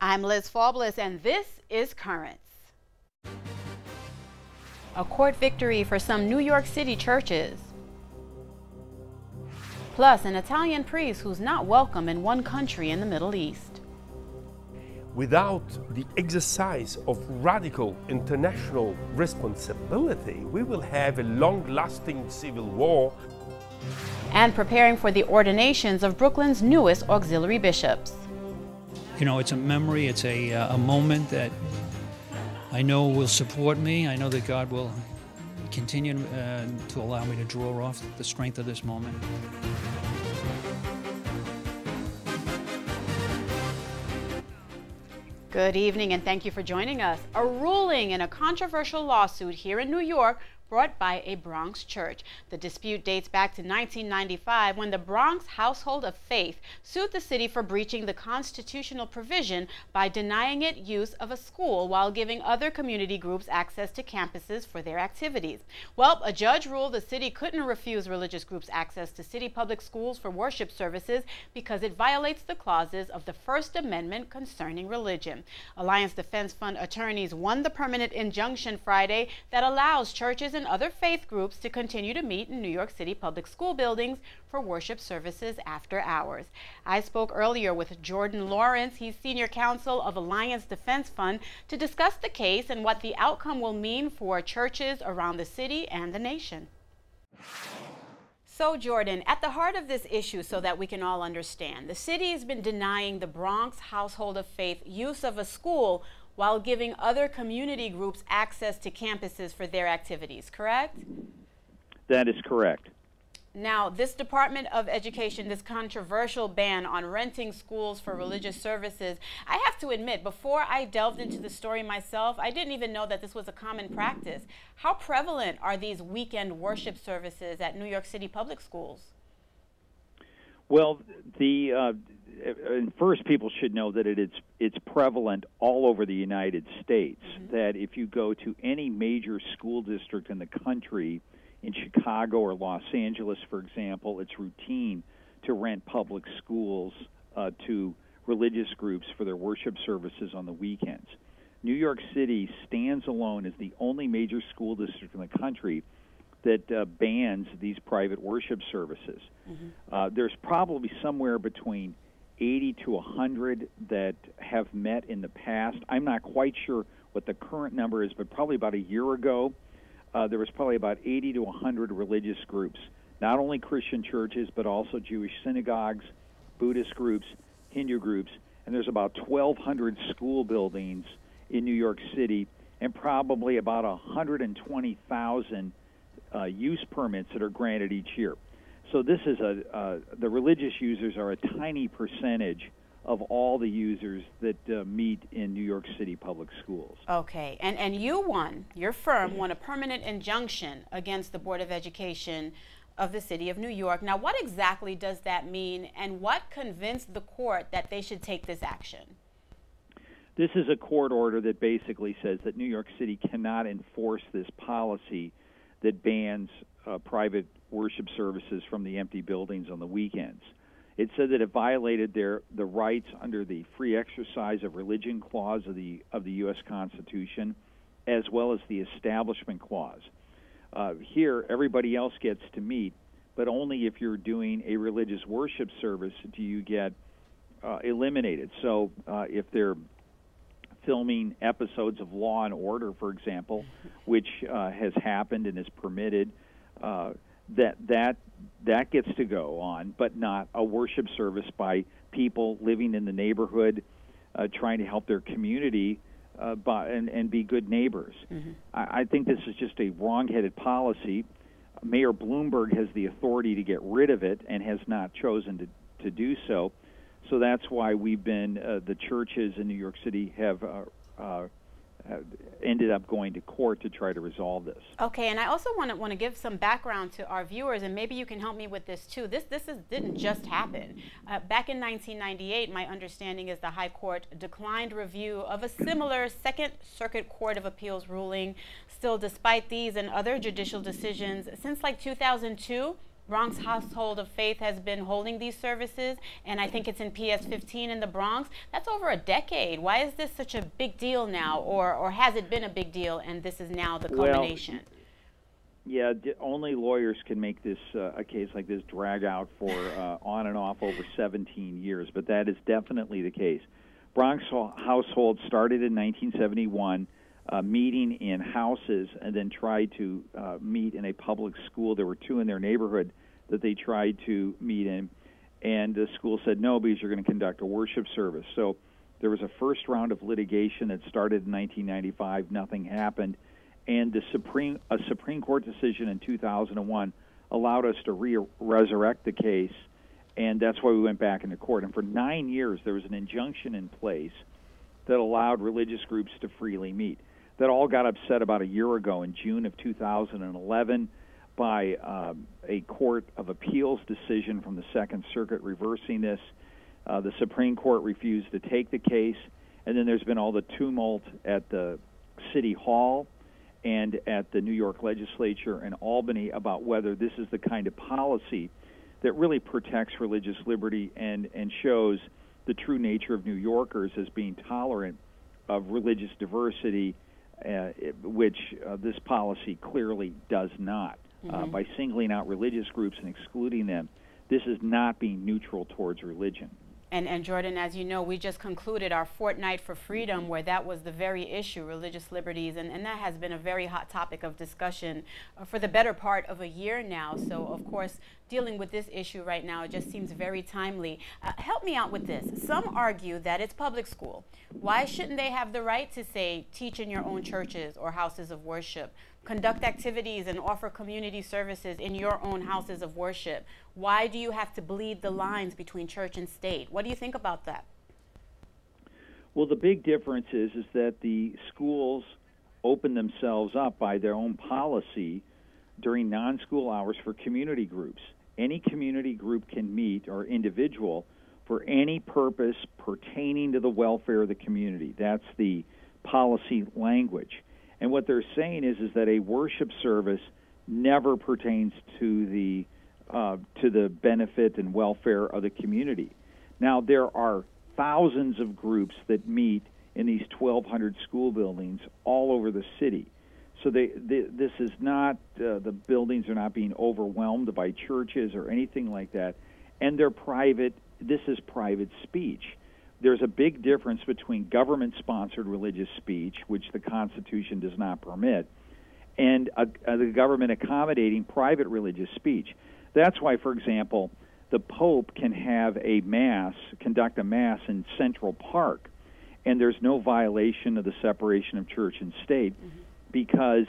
I'm Liz Faublis, and this is Currents. A court victory for some New York City churches. Plus, an Italian priest who's not welcome in one country in the Middle East. Without the exercise of radical international responsibility, we will have a long-lasting civil war. And preparing for the ordinations of Brooklyn's newest auxiliary bishops. You know, it's a memory, it's a moment that I know will support me. I know that God will continue to allow me to draw off the strength of this moment. Good evening, and thank you for joining us. A ruling in a controversial lawsuit here in New York brought by a Bronx church. The dispute dates back to 1995 when the Bronx Household of Faith sued the city for breaching the constitutional provision by denying it use of a school while giving other community groups access to campuses for their activities. Well, a judge ruled the city couldn't refuse religious groups access to city public schools for worship services because it violates the clauses of the First Amendment concerning religion. Alliance Defense Fund attorneys won the permanent injunction Friday that allows churches and other faith groups to continue to meet in New York City public school buildings for worship services after hours. I spoke earlier with Jordan Lawrence. He's senior counsel of Alliance Defense Fund to discuss the case and what the outcome will mean for churches around the city and the nation. So, Jordan, at the heart of this issue, so that we can all understand, the city has been denying the Bronx Household of Faith use of a school while giving other community groups access to campuses for their activities, correct? That is correct. Now, this Department of Education, this controversial ban on renting schools for religious services, I have to admit, before I delved into the story myself, I didn't even know that this was a common practice. How prevalent are these weekend worship services at New York City public schools? Well, first, people should know that it's prevalent all over the United States. Mm-hmm. That if you go to any major school district in the country, in Chicago or Los Angeles, for example, it's routine to rent public schools to religious groups for their worship services on the weekends. New York City stands alone as the only major school district in the country that bans these private worship services. Mm-hmm. There's probably somewhere between 80 to 100 that have met in the past. I'm not quite sure what the current number is, but probably about a year ago, there was probably about 80 to 100 religious groups, not only Christian churches, but also Jewish synagogues, Buddhist groups, Hindu groups, and there's about 1,200 school buildings in New York City, and probably about 120,000 use permits that are granted each year. So this is the religious users are a tiny percentage of all the users that meet in New York City public schools. Okay, and you won, your firm won a permanent injunction against the Board of Education of the City of New York. Now, what exactly does that mean, and what convinced the court that they should take this action? This is a court order that basically says that New York City cannot enforce this policy that bans private worship services from the empty buildings on the weekends. It said that it violated the rights under the Free Exercise of Religion Clause of the U.S. Constitution, as well as the Establishment Clause. Here, everybody else gets to meet, but only if you're doing a religious worship service do you get eliminated. So if they're filming episodes of Law and Order, for example, which has happened and is permitted, that gets to go on, but not a worship service by people living in the neighborhood, trying to help their community and be good neighbors. Mm-hmm. I think this is just a wrong-headed policy. Mayor Bloomberg has the authority to get rid of it and has not chosen to do so. So that's why we've been, the churches in New York City have ended up going to court to try to resolve this. Okay, and I also want to give some background to our viewers, and maybe you can help me with this too. This didn't just happen. Back in 1998, my understanding is the High Court declined review of a similar Second Circuit Court of Appeals ruling. Still, despite these and other judicial decisions, since like 2002, Bronx Household of Faith has been holding these services, and I think it's in PS 15 in the Bronx. That's over a decade. Why is this such a big deal now, or has it been a big deal and this is now the culmination? Yeah, only lawyers can make this a case like this drag out for on and off over 17 years, but that is definitely the case. Bronx Household started in 1971, meeting in houses, and then tried to meet in a public school. There were two in their neighborhood that they tried to meet in, and the school said no because you're going to conduct a worship service. So there was a first round of litigation that started in 1995. Nothing happened. And a Supreme Court decision in 2001 allowed us to resurrect the case, and that's why we went back into court. And for 9 years, there was an injunction in place that allowed religious groups to freely meet. That all got upset about a year ago in June of 2011 by a Court of Appeals decision from the Second Circuit reversing this. The Supreme Court refused to take the case, and then there's been all the tumult at the City Hall and at the New York legislature in Albany about whether this is the kind of policy that really protects religious liberty and shows the true nature of New Yorkers as being tolerant of religious diversity, which this policy clearly does not. By singling out religious groups and excluding them, this is not being neutral towards religion. And Jordan, as you know, we just concluded our Fortnight for Freedom, where that was the very issue, religious liberties, and that has been a very hot topic of discussion for the better part of a year now. So, of course, dealing with this issue right now, it just seems very timely. Help me out with this. Some argue that it's public school. Why shouldn't they have the right to, say, teach in your own churches or houses of worship, conduct activities and offer community services in your own houses of worship? Why do you have to bleed the lines between church and state? What do you think about that? Well, the big difference is that the schools open themselves up by their own policy during non-school hours for community groups. Any community group can meet, or individual, for any purpose pertaining to the welfare of the community. That's the policy language. And what they're saying is that a worship service never pertains to the benefit and welfare of the community. Now, there are thousands of groups that meet in these 1,200 school buildings all over the city. So this is not, the buildings are not being overwhelmed by churches or anything like that. And they're private. This is private speech. There's a big difference between government-sponsored religious speech, which the Constitution does not permit, and the government accommodating private religious speech. That's why, for example, the Pope can have a mass, conduct a mass in Central Park, and there's no violation of the separation of church and state, because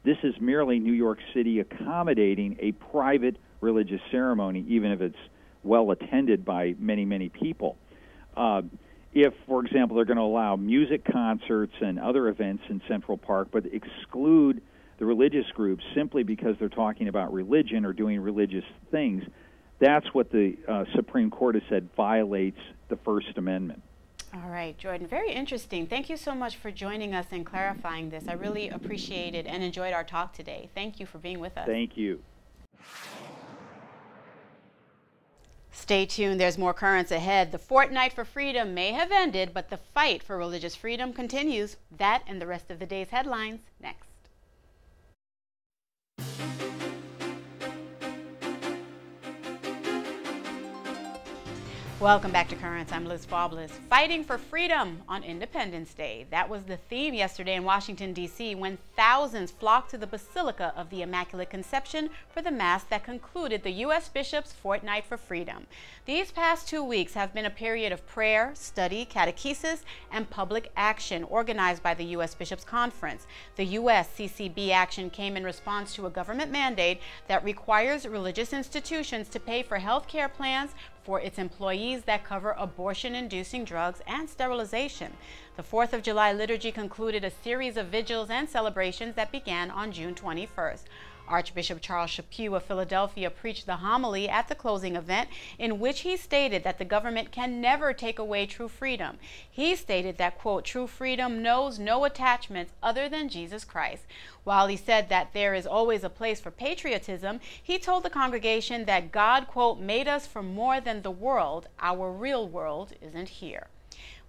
this is merely New York City accommodating a private religious ceremony, even if it's well attended by many, many people. If, for example, they're going to allow music concerts and other events in Central Park, but exclude the religious groups simply because they're talking about religion or doing religious things, that's what the Supreme Court has said violates the First Amendment. All right, Jordan, very interesting. Thank you so much for joining us and clarifying this. I really appreciated and enjoyed our talk today. Thank you for being with us. Thank you. Stay tuned, there's more currents ahead. The Fortnight for Freedom may have ended, but the fight for religious freedom continues. That and the rest of the day's headlines next. Welcome back to Currents. I'm Liz Faublas. Fighting for freedom on Independence Day. That was the theme yesterday in Washington, D.C., when thousands flocked to the Basilica of the Immaculate Conception for the Mass that concluded the U.S. Bishops' Fortnight for Freedom. These past 2 weeks have been a period of prayer, study, catechesis, and public action organized by the U.S. Bishops' Conference. The U.S. CCB action came in response to a government mandate that requires religious institutions to pay for health care plans for its employees that cover abortion-inducing drugs and sterilization. The 4th of July liturgy concluded a series of vigils and celebrations that began on June 21st. Archbishop Charles Chaput of Philadelphia preached the homily at the closing event, in which he stated that the government can never take away true freedom. He stated that, quote, true freedom knows no attachments other than Jesus Christ. While he said that there is always a place for patriotism, he told the congregation that God, quote, made us for more than the world. Our real world isn't here.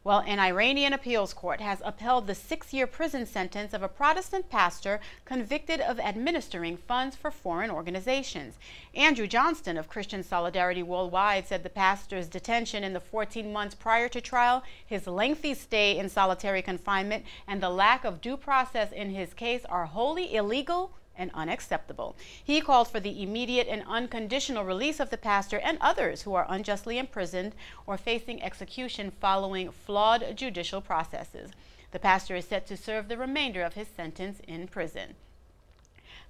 Well, an Iranian appeals court has upheld the 6-year prison sentence of a Protestant pastor convicted of administering funds for foreign organizations. Andrew Johnston of Christian Solidarity Worldwide said the pastor's detention in the 14 months prior to trial, his lengthy stay in solitary confinement, and the lack of due process in his case are wholly illegal and unacceptable. He called for the immediate and unconditional release of the pastor and others who are unjustly imprisoned or facing execution following flawed judicial processes. The pastor is set to serve the remainder of his sentence in prison.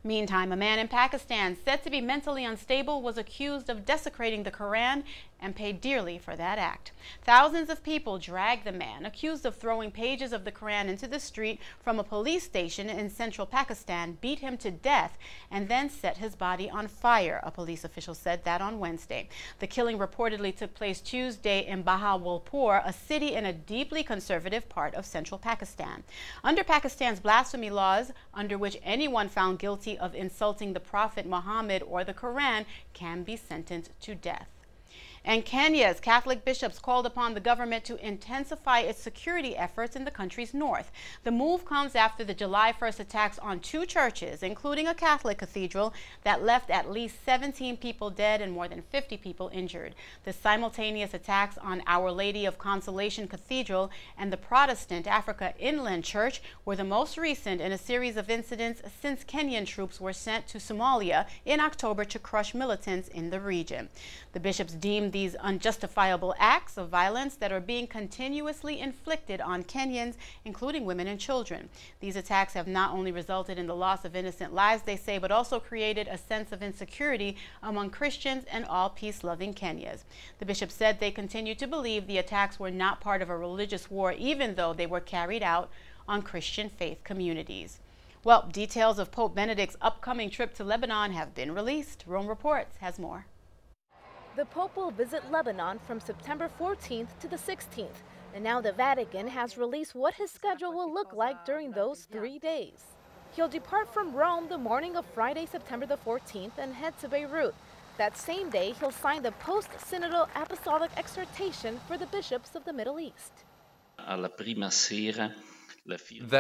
Meantime, a man in Pakistan said to be mentally unstable was accused of desecrating the Quran and paid dearly for that act. Thousands of people dragged the man, accused of throwing pages of the Quran into the street from a police station in central Pakistan, beat him to death, and then set his body on fire. A police official said that on Wednesday. The killing reportedly took place Tuesday in Bahawalpur, a city in a deeply conservative part of central Pakistan. Under Pakistan's blasphemy laws, under which anyone found guilty of insulting the Prophet Muhammad or the Quran can be sentenced to death. And Kenya's Catholic bishops called upon the government to intensify its security efforts in the country's north. The move comes after the July 1st attacks on 2 churches, including a Catholic cathedral, that left at least 17 people dead and more than 50 people injured. The simultaneous attacks on Our Lady of Consolation Cathedral and the Protestant Africa Inland Church were the most recent in a series of incidents since Kenyan troops were sent to Somalia in October to crush militants in the region. The bishops deemed these unjustifiable acts of violence that are being continuously inflicted on Kenyans, including women and children. These attacks have not only resulted in the loss of innocent lives, they say, but also created a sense of insecurity among Christians and all peace-loving Kenyans. The bishop said they continue to believe the attacks were not part of a religious war, even though they were carried out on Christian faith communities. Well, details of Pope Benedict's upcoming trip to Lebanon have been released. Rome Reports has more. The Pope will visit Lebanon from September 14th to the 16th, and now the Vatican has released what his schedule will look like during those 3 days. He'll depart from Rome the morning of Friday, September the 14th, and head to Beirut. That same day, he'll sign the post-synodal apostolic exhortation for the bishops of the Middle East. That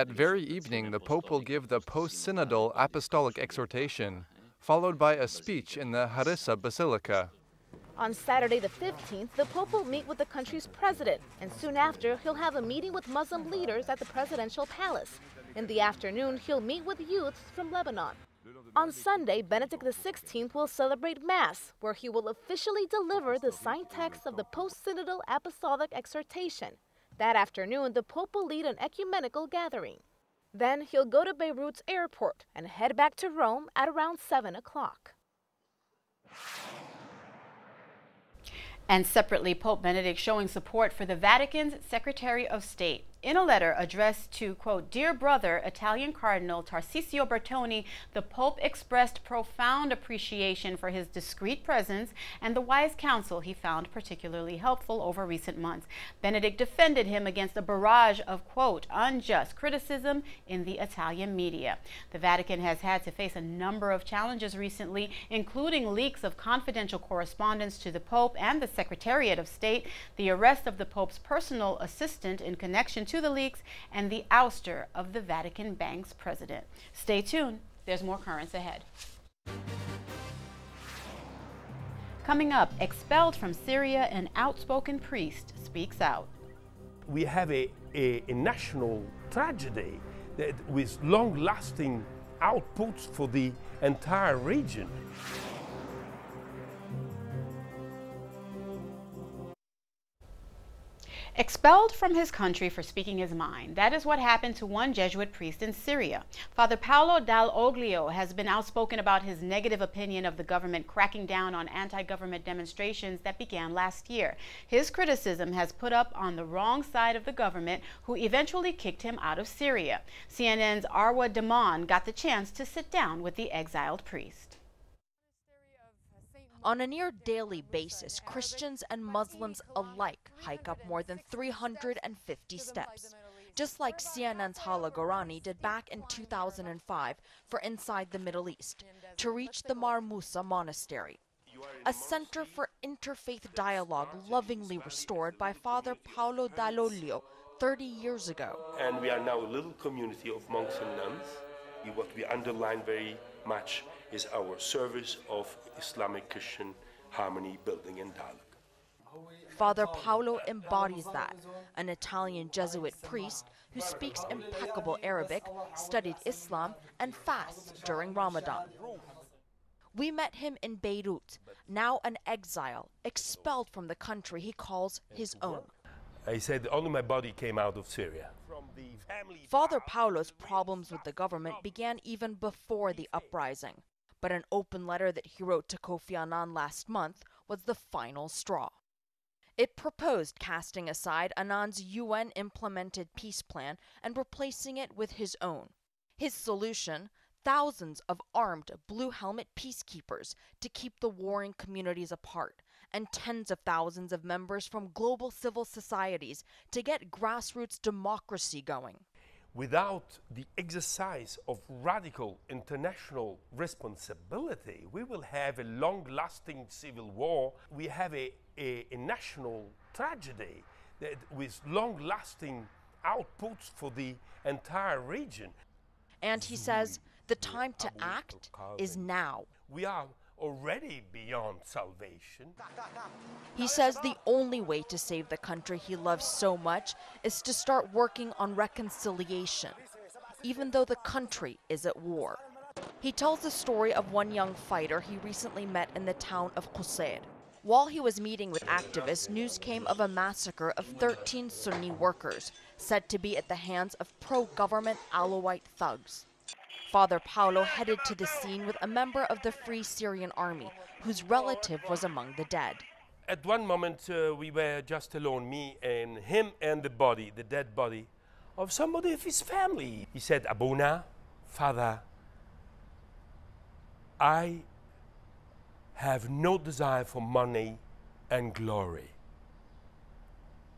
very evening, the Pope will give the post-synodal apostolic exhortation, followed by a speech in the Harissa Basilica. On Saturday the 15th, the Pope will meet with the country's president, and soon after, he'll have a meeting with Muslim leaders at the presidential palace. In the afternoon, he'll meet with youths from Lebanon. On Sunday, Benedict XVI will celebrate Mass, where he will officially deliver the signed text of the post-synodal apostolic exhortation. That afternoon, the Pope will lead an ecumenical gathering. Then he'll go to Beirut's airport and head back to Rome at around 7 o'clock. And separately, Pope Benedict showing support for the Vatican's Secretary of State. In a letter addressed to, quote, Dear Brother, Italian Cardinal Tarcisio Bertone, the Pope expressed profound appreciation for his discreet presence and the wise counsel he found particularly helpful over recent months. Benedict defended him against a barrage of, quote, unjust criticism in the Italian media. The Vatican has had to face a number of challenges recently, including leaks of confidential correspondence to the Pope and the Secretariat of State, the arrest of the Pope's personal assistant in connection to the leaks, and the ouster of the Vatican Bank's president. Stay tuned. There's more currents ahead. Coming up, expelled from Syria, an outspoken priest speaks out. We have a national tragedy that with long-lasting outputs for the entire region. Expelled from his country for speaking his mind. That is what happened to one Jesuit priest in Syria. Father Paolo Dal Oglio has been outspoken about his negative opinion of the government cracking down on anti-government demonstrations that began last year. His criticism has put up on the wrong side of the government, who eventually kicked him out of Syria. CNN's Arwa Damon got the chance to sit down with the exiled priest. On a near daily basis, Christians and Muslims alike hike up more than 350 steps, just like CNN's Hala Gorani did back in 2005 for Inside the Middle East, to reach the Mar Musa Monastery, a center for interfaith dialogue lovingly restored by Father Paolo Dall'Oglio 30 years ago. And we are now a little community of monks and nuns. What we underline very much is our service of Islamic Christian harmony, building, and dialogue. Father Paolo embodies that, an Italian Jesuit priest who speaks impeccable Arabic, studied Islam, and fasts during Ramadan. We met him in Beirut, now an exile, expelled from the country he calls his own. I said only my body came out of Syria. Father Paolo's problems with the government began even before the uprising, but an open letter that he wrote to Kofi Annan last month was the final straw. It proposed casting aside Annan's UN-implemented peace plan and replacing it with his own. His solution: thousands of armed blue helmet peacekeepers to keep the warring communities apart, and tens of thousands of members from global civil societies to get grassroots democracy going. Without the exercise of radical international responsibility, we will have a long-lasting civil war. We have a national tragedy with long-lasting outputs for the entire region. And he says the time to act is now. We are already beyond salvation. He says the only way to save the country he loves so much is to start working on reconciliation, even though the country is at war. He tells the story of one young fighter he recently met in the town of Qusayr. While he was meeting with activists, news came of a massacre of 13 Sunni workers, said to be at the hands of pro-government Alawite thugs. Father Paolo headed to the scene with a member of the Free Syrian Army, whose relative was among the dead. At one moment, we were just alone, me and him and the body, the dead body, of somebody of his family. He said, "Abuna, Father, I have no desire for money and glory.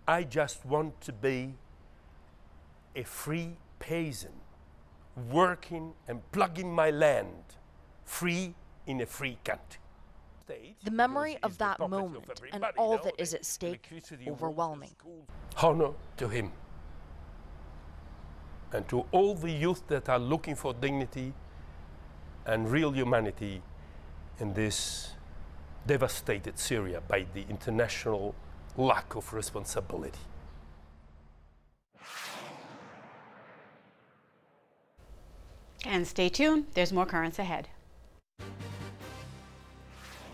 I just want to be a free peasant, working and plugging my land, free in a free country." The memory of that moment and all that is at stake, overwhelming. Honor to him and to all the youth that are looking for dignity and real humanity in this devastated Syria by the international lack of responsibility. And stay tuned, there's more currents ahead.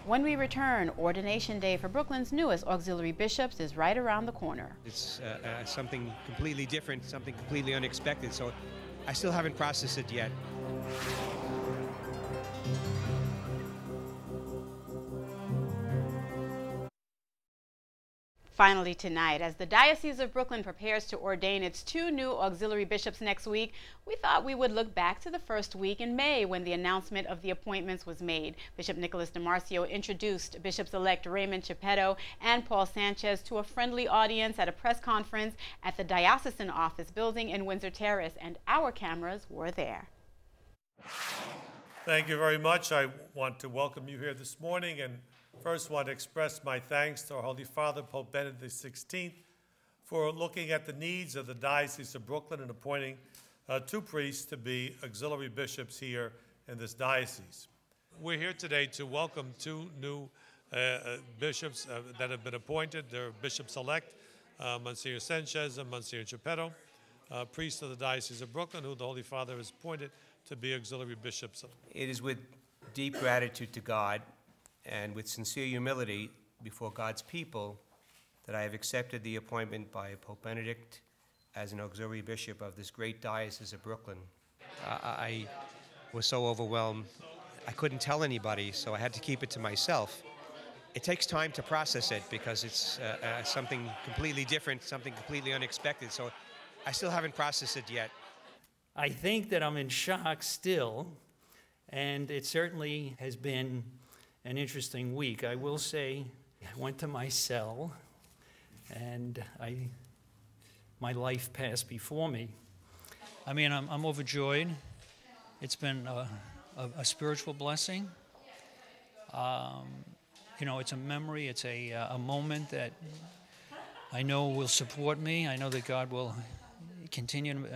When we return, Ordination Day for Brooklyn's newest auxiliary bishops is right around the corner. It's something completely different, something completely unexpected, so I still haven't processed it yet. Finally tonight, as the Diocese of Brooklyn prepares to ordain its 2 new auxiliary bishops next week, we thought we would look back to the first week in May when the announcement of the appointments was made. Bishop Nicholas DiMarcio introduced Bishops-elect Raymond Geppetto and Paul Sanchez to a friendly audience at a press conference at the Diocesan Office building in Windsor Terrace, and our cameras were there. Thank you very much. I want to welcome you here this morning, and first want to express my thanks to our Holy Father, Pope Benedict XVI, for looking at the needs of the Diocese of Brooklyn and appointing 2 priests to be auxiliary bishops here in this diocese. We're here today to welcome 2 new bishops that have been appointed. They're bishops-elect, Monsignor Sanchez and Monsignor Geppetto, priests of the Diocese of Brooklyn, who the Holy Father has appointed to be auxiliary bishops. It is with deep gratitude to God and with sincere humility before God's people that I have accepted the appointment by Pope Benedict as an auxiliary bishop of this great diocese of Brooklyn. I was so overwhelmed, I couldn't tell anybody, so I had to keep it to myself. It takes time to process it because it's something completely different, something completely unexpected, so I still haven't processed it yet. I think that I'm in shock still, and it certainly has been an interesting week. I will say I went to my cell, and my life passed before me. I mean, I'm overjoyed. It's been a spiritual blessing. You know, it's a memory, it's a moment that I know will support me. I know that God will continue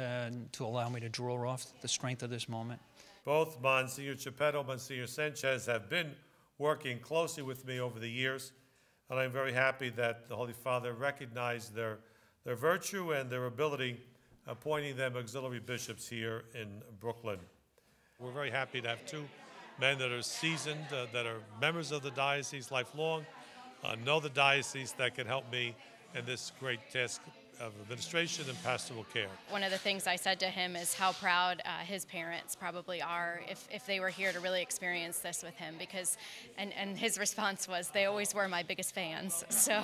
to allow me to draw off the strength of this moment. Both Monsignor Geppetto and Monsignor Sanchez have been working closely with me over the years, and I'm very happy that the Holy Father recognized their virtue and their ability, appointing them auxiliary bishops here in Brooklyn. We're very happy to have two men that are seasoned, that are members of the diocese lifelong, know the diocese, that can help me in this great task of administration and pastoral care. One of the things I said to him is how proud his parents probably are if they were here to really experience this with him, because, and his response was, they always were my biggest fans. So,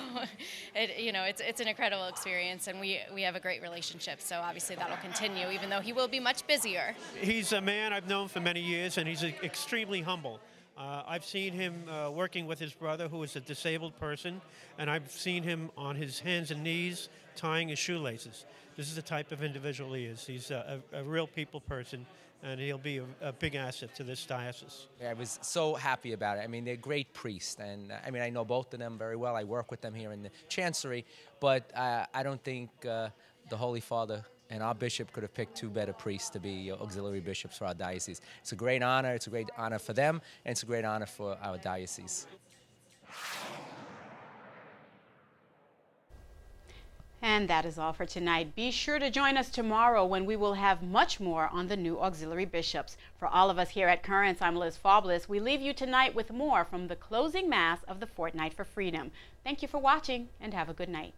it's an incredible experience, and we have a great relationship, so obviously that'll continue, even though he will be much busier. He's a man I've known for many years, and he's extremely humble. I've seen him working with his brother, who is a disabled person, and I've seen him on his hands and knees tying his shoelaces. This is the type of individual he is. He's a real people person, and he'll be a big asset to this diocese. I was so happy about it. I mean, they're great priests, and I mean, I know both of them very well. I work with them here in the Chancery, but I don't think the Holy Father and our bishop could have picked two better priests to be auxiliary bishops for our diocese. It's a great honor. It's a great honor for them, and it's a great honor for our diocese. And that is all for tonight. Be sure to join us tomorrow when we will have much more on the new auxiliary bishops. For all of us here at Currents, I'm Liz Faublas. We leave you tonight with more from the closing Mass of the Fortnight for Freedom. Thank you for watching, and have a good night.